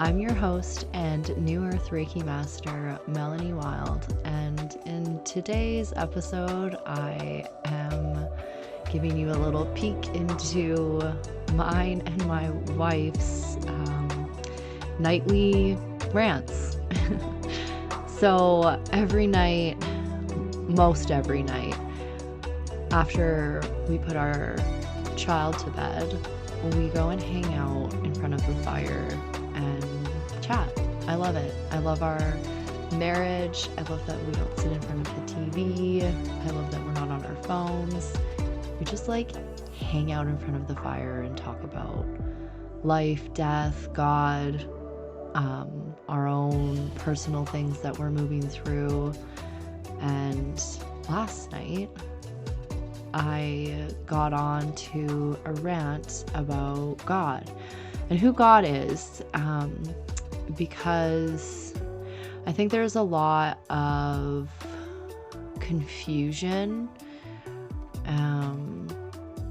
I'm your host and New Earth Reiki Master, Melanie Wild, and in today's episode, I am giving you a little peek into mine and my wife's nightly rants. So every night, most every night, after we put our child to bed, we go and hang out in front of the fire and chat. I love it. I love our marriage. I love that we don't sit in front of the TV. I love that we're not on our phones. We just hang out in front of the fire and talk about life, death, God, our own personal things that we're moving through. And last night, I got on to a rant about God and who God is, because I think there's a lot of confusion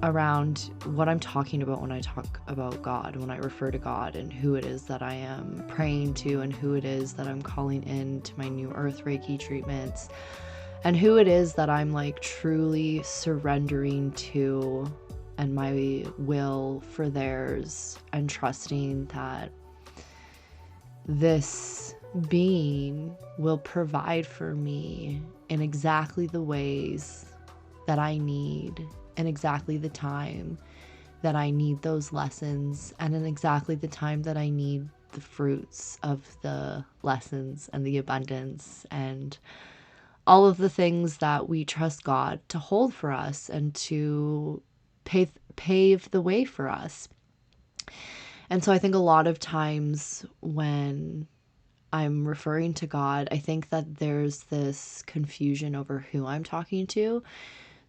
around what I'm talking about when I talk about God, when I refer to God and who it is that I am praying to and who it is that I'm calling in to my New Earth Reiki treatments. And who it is that I'm truly surrendering to and my will for theirs, and trusting that this being will provide for me in exactly the ways that I need, and exactly the time that I need those lessons, and in exactly the time that I need the fruits of the lessons and the abundance and all of the things that we trust God to hold for us and to pave the way for us. And so I think a lot of times when I'm referring to God, I think that there's this confusion over who I'm talking to.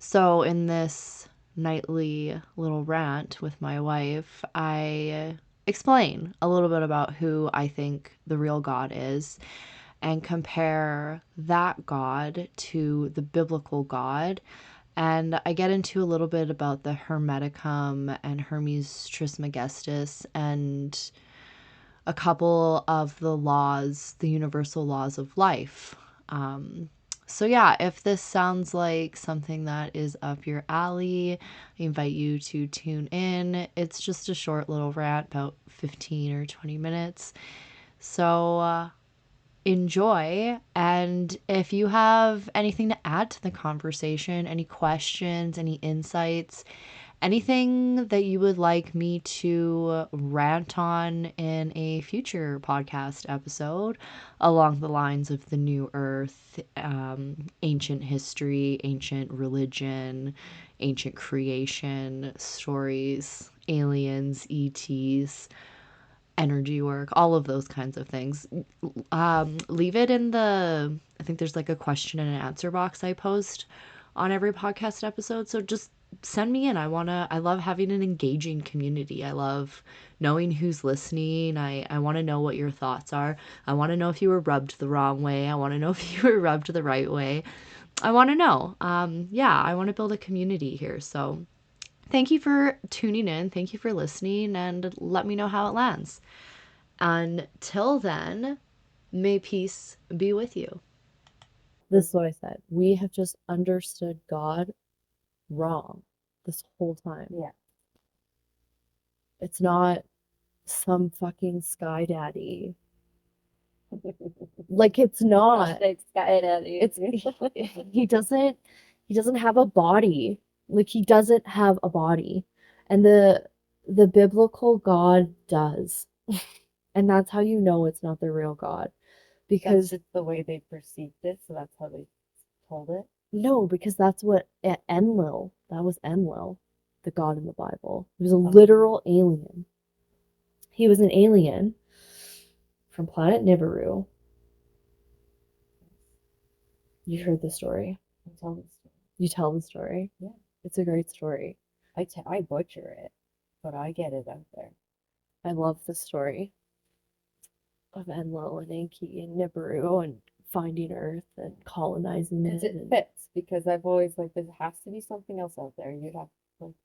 So in this nightly little rant with my wife, I explain a little bit about who I think the real God is, and compare that God to the biblical God. And I get into a little bit about the Hermeticum and Hermes Trismegistus and a couple of the laws, the universal laws of life. So yeah, if this sounds like something that is up your alley, I invite you to tune in. It's just a short little rant, about 15 or 20 minutes. So enjoy. And if you have anything to add to the conversation, any questions, any insights, anything that you would like me to rant on in a future podcast episode along the lines of the New Earth, ancient history, ancient religion, ancient creation stories, aliens, ETs, energy work, all of those kinds of things, leave it in I think there's a question and an answer box I post on every podcast episode. So just send me in. I love having an engaging community. I love knowing who's listening. I want to know what your thoughts are. I want to know if you were rubbed the wrong way. I want to know if you were rubbed the right way. I want to know. Yeah, I want to build a community here. So thank you for tuning in. Thank you for listening, and let me know how it lands. Until then, may peace be with you. This is what I said. We have just understood God wrong this whole time. Yeah. It's not some fucking sky daddy. It's not. Big sky daddy. It's he doesn't have a body. He doesn't have a body. And the biblical God does. And that's how you know it's not the real God. Because that's just the way they perceived it, so that's how they told it. No, because that's what Enlil, that was Enlil, the God in the Bible. He was a literal alien. He was an alien from planet Nibiru. You heard the story. I tell the story. You tell the story? Yeah. It's a great story. I butcher it, but I get it out there. I love the story of Enlil and Enki and Nibiru and finding Earth and colonizing it. It fits, because I've always there has to be something else out there. You'd have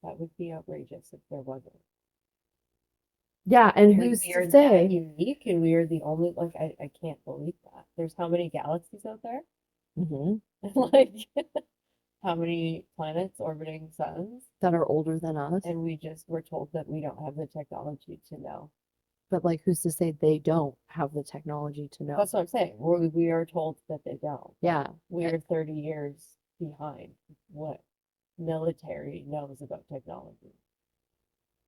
that would be outrageous if there wasn't. Yeah, and Like who's we to are that say? unique and we are the only, like, I can't believe that. There's how many galaxies out there? Mhm. Like, how many planets orbiting suns? That are older than us. And we just were told that we don't have the technology to know. But like, who's to say they don't have the technology to know? That's what I'm saying. We are told that they don't. Yeah. We are 30 years behind what military knows about technology.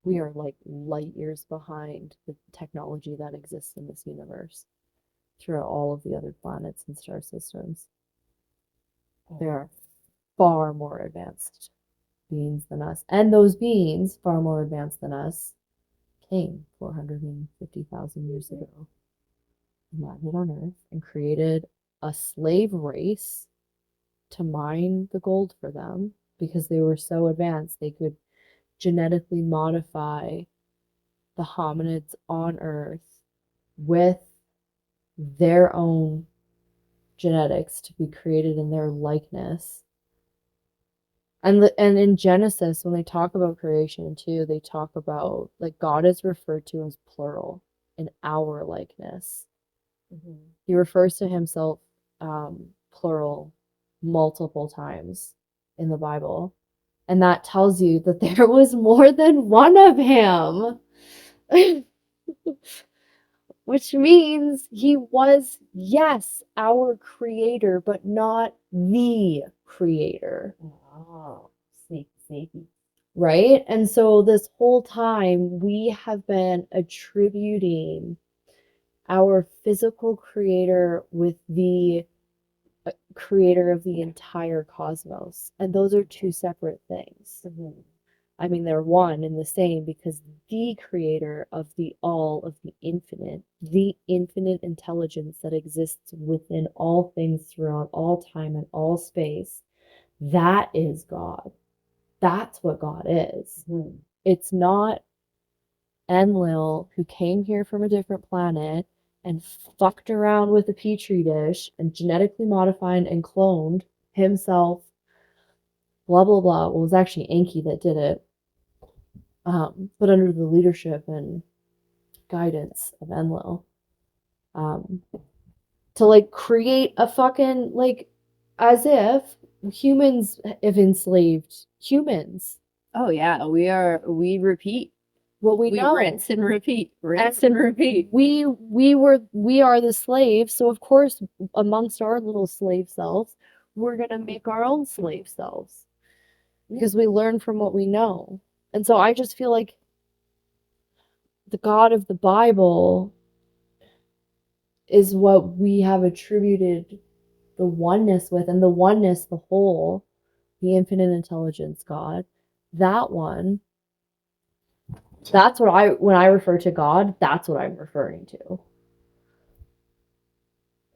We are like light years behind the technology that exists in this universe throughout all of the other planets and star systems. They are far more advanced beings than us. And those beings, far more advanced than us, came 450,000 years ago and landed on Earth and created a slave race to mine the gold for them because they were so advanced they could genetically modify the hominids on Earth with their own genetics to be created in their likeness. And in Genesis, when they talk about creation too, they talk about like God is referred to as plural in our likeness. He refers to himself plural multiple times in the Bible. And that tells you that there was more than one of him. Which means he was, yes, our creator, but not the creator. Oh, sneaky. Right? And so this whole time we have been attributing our physical creator with the creator of the entire cosmos. And those are two separate things. I mean, they're one and the same because the creator of the all, of the infinite intelligence that exists within all things throughout all time and all space, that is God. That's what God is. It's not Enlil who came here from a different planet and fucked around with a petri dish and genetically modified and cloned himself, blah, blah, blah. Well, it was actually Enki that did it, but under the leadership and guidance of Enlil. To like create a fucking, like, as if humans have enslaved humans. Oh yeah, we repeat. What we know. Rinse and repeat. Rinse and repeat. We are the slaves, so of course amongst our little slave selves, we're gonna make our own slave selves. Because we learn from what we know. And so I just feel like the God of the Bible is what we have attributed the oneness with, and the oneness, the whole, the infinite intelligence God, that one, that's what when I refer to God, that's what I'm referring to.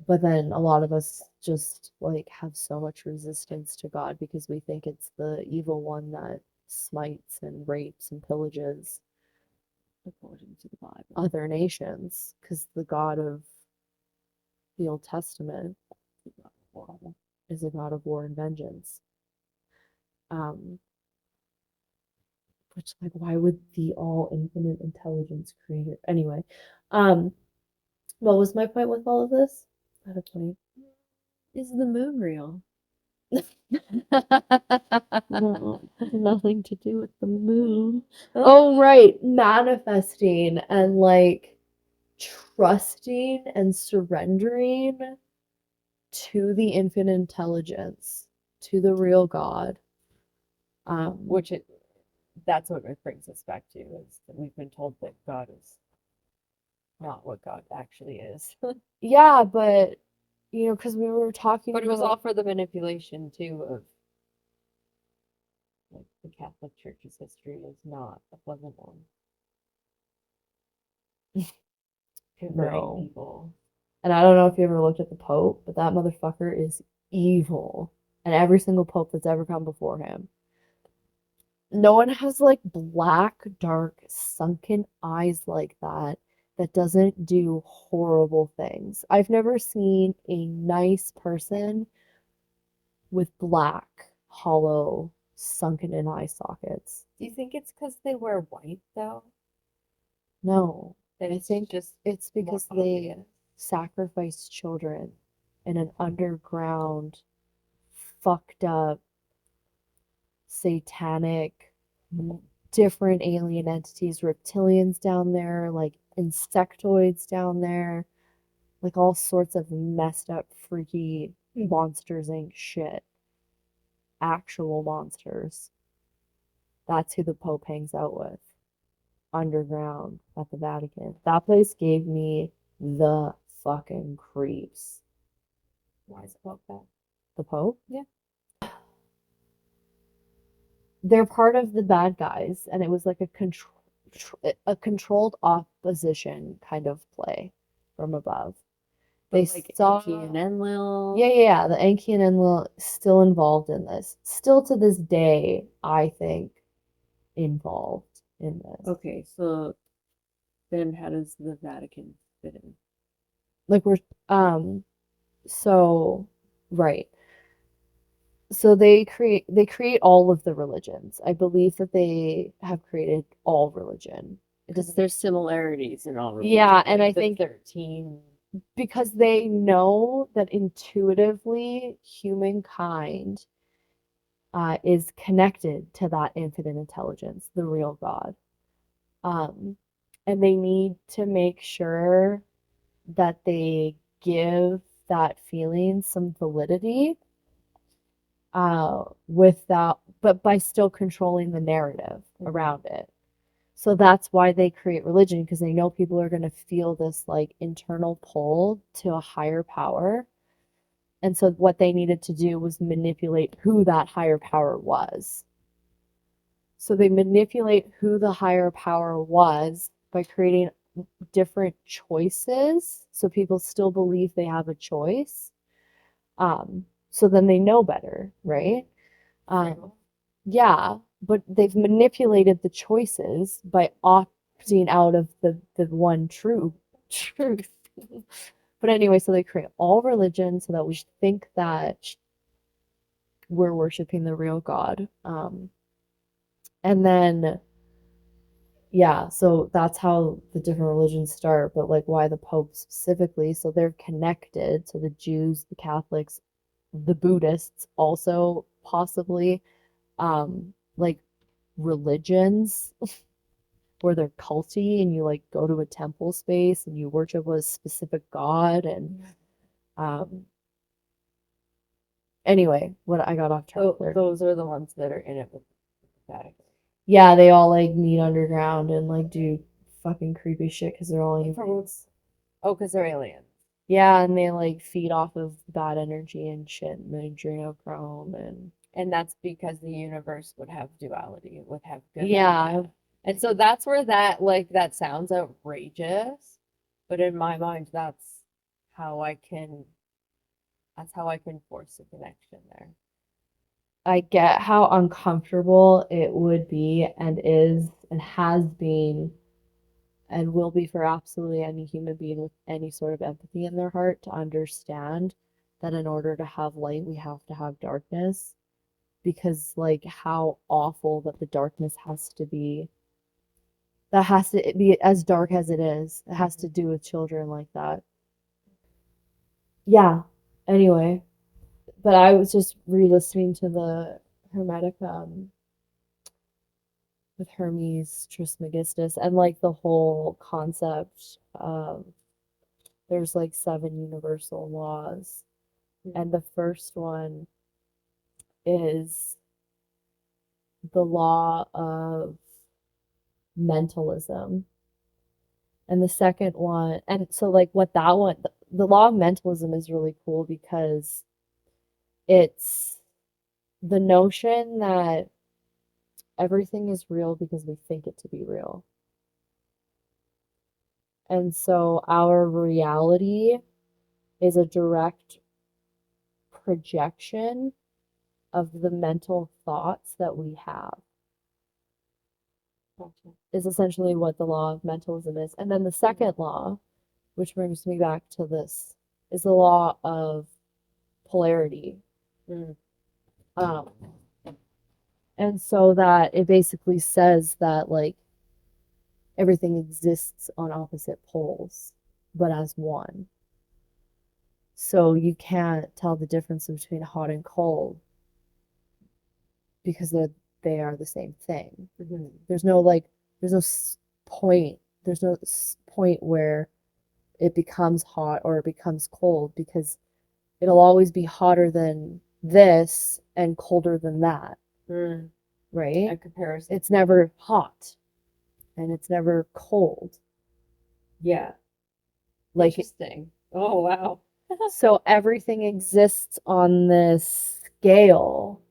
But then a lot of us just like have so much resistance to God because we think it's the evil one that smites and rapes and pillages, according to the Bible, other nations, because the God of the Old Testament is a God of war and vengeance. Which, like, why would the all infinite intelligence creator anyway? What was my point with all of this? I had a point. Is the moon real? Nothing to do with the moon. Oh, right. Manifesting and like trusting and surrendering to the infinite intelligence, to the real God. That's what it brings us back to, is that we've been told that God is not what God actually is. Yeah, but you know, because we were talking But it was about all for the manipulation too of, like, the Catholic Church's history is not a pleasant one. Converting no. people. And I don't know if you ever looked at the Pope, but that motherfucker is evil. And every single Pope that's ever come before him. No one has like black, dark, sunken eyes like that that doesn't do horrible things. I've never seen a nice person with black, hollow, sunken in eye sockets. Do you think it's because they wear white though? No, That I it's think just it's because more they obvious. sacrificed children in an underground, fucked up, satanic, different alien entities, reptilians down there, like insectoids down there, like all sorts of messed up, freaky Monsters Inc. shit. Actual monsters. That's who the Pope hangs out with. Underground at the Vatican. That place gave me the fucking creeps. Why is it called that? The Pope? Yeah. They're part of the bad guys, and it was like a controlled opposition kind of play from above. They But like saw Enki and Enlil. yeah, the Enki and Enlil still involved in this. Still to this day, I think, involved in this. Okay, so then how does the Vatican fit in? Like so right. So they create all of the religions. I believe that they have created all religion. It Because doesn't there's similarities in all religions. Yeah, and I the think 13. because they know that intuitively humankind is connected to that infinite intelligence, the real God. Um, and they need to make sure that they give that feeling some validity without, but by still controlling the narrative around it. So that's why they create religion, because they know people are going to feel this like internal pull to a higher power. And so what they needed to do was manipulate who that higher power was. So they manipulate who the higher power was by creating different choices so people still believe they have a choice. So then they know better, right? Yeah, but they've manipulated the choices by opting out of the one true truth. But anyway, so they create all religions so that we think that we're worshiping the real God. And then yeah, so that's how the different religions start, but like why the Pope specifically? So they're connected. So the Jews, the Catholics, the Buddhists also possibly, like religions where they're culty and you like go to a temple space and you worship a specific god and anyway, what I got off track So there. those are the ones that are in it with the Vatican. Yeah, they all like meet underground and like do fucking creepy shit because they're all aliens. Oh, because they're aliens. Yeah, and they like feed off of bad energy and shit and adrenochrome And that's because the universe would have duality. It would have good and yeah. bad. And so that's where that sounds outrageous. But in my mind, how I can that's how I can force a connection there. I get how uncomfortable it would be and is and has been and will be for absolutely any human being with any sort of empathy in their heart to understand that in order to have light, we have to have darkness. Because, like, how awful that the darkness has to be. That has to be as dark as it is. It has to do with children like that. Yeah. Anyway, but I was just re-listening to the Hermetic with Hermes Trismegistus and like the whole concept of there's like 7 universal laws. And the first one is the law of mentalism. And the second one, and so like what that one, the law of mentalism is really cool because it's the notion that everything is real because we think it to be real. And so our reality is a direct projection of the mental thoughts that we have, is essentially what the law of mentalism is. And then the second law, which brings me back to this, is the law of polarity. Um, and so that it basically says that, like, everything exists on opposite poles, but as one. So you can't tell the difference between hot and cold because they are the same thing. Mhm. There's no point. There's no point where it becomes hot or it becomes cold because it'll always be hotter than this and colder than that, Mm. right? A comparison. It's never hot and it's never cold. Yeah. Like, Interesting. Oh, wow. so everything exists on this scale.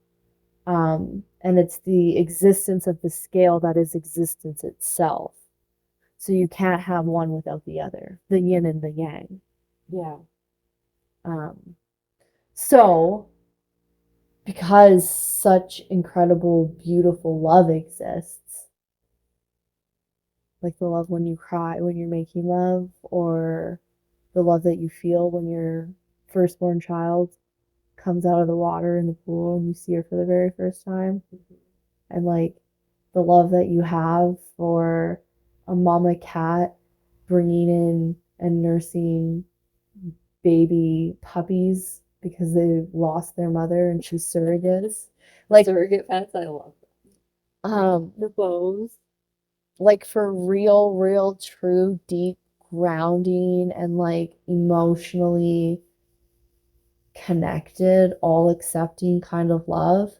And it's the existence of the scale that is existence itself. So you can't have one without the other, the yin and the yang. Yeah. So, because such incredible, beautiful love exists, like the love when you cry when you're making love, or the love that you feel when your firstborn child comes out of the water in the pool and you see her for the very first time, and like the love that you have for a mama cat bringing in and nursing baby puppies because they lost their mother and she's surrogates. Like, surrogate pets, I love them. The bows. like for real, true, deep grounding and like emotionally connected, all accepting kind of love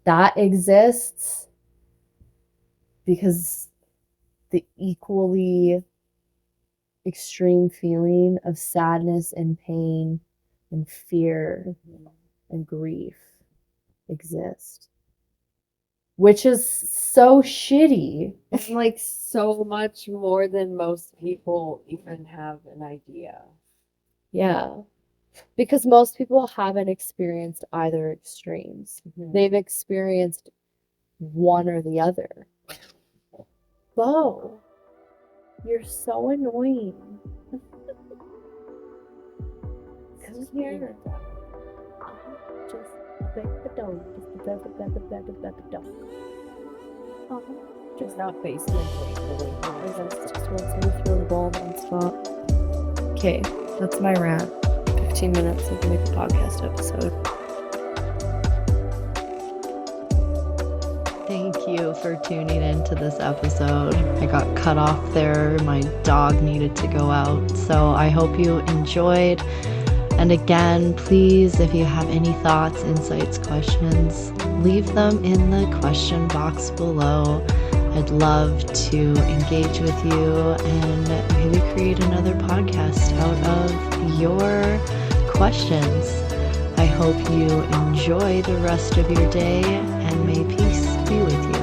that exists because the equally extreme feeling of sadness and pain and fear and grief exist, which is so shitty. It's like so much more than most people even have an idea. Yeah, because most people haven't experienced either extremes. They've experienced one or the other. Bo, you're so annoying. Come here. Just a bit of dog. Just a bit of dog. Just not basement I just want somebody to throw the ball nonstop. Okay, that's my rant. 15 minutes, I can make a podcast episode. Thank you for tuning in to this episode. I got cut off there. My dog needed to go out. So I hope you enjoyed. And again, please, if you have any thoughts, insights, questions, leave them in the question box below. I'd love to engage with you and maybe create another podcast out of your questions. I hope you enjoy the rest of your day and may peace be with you.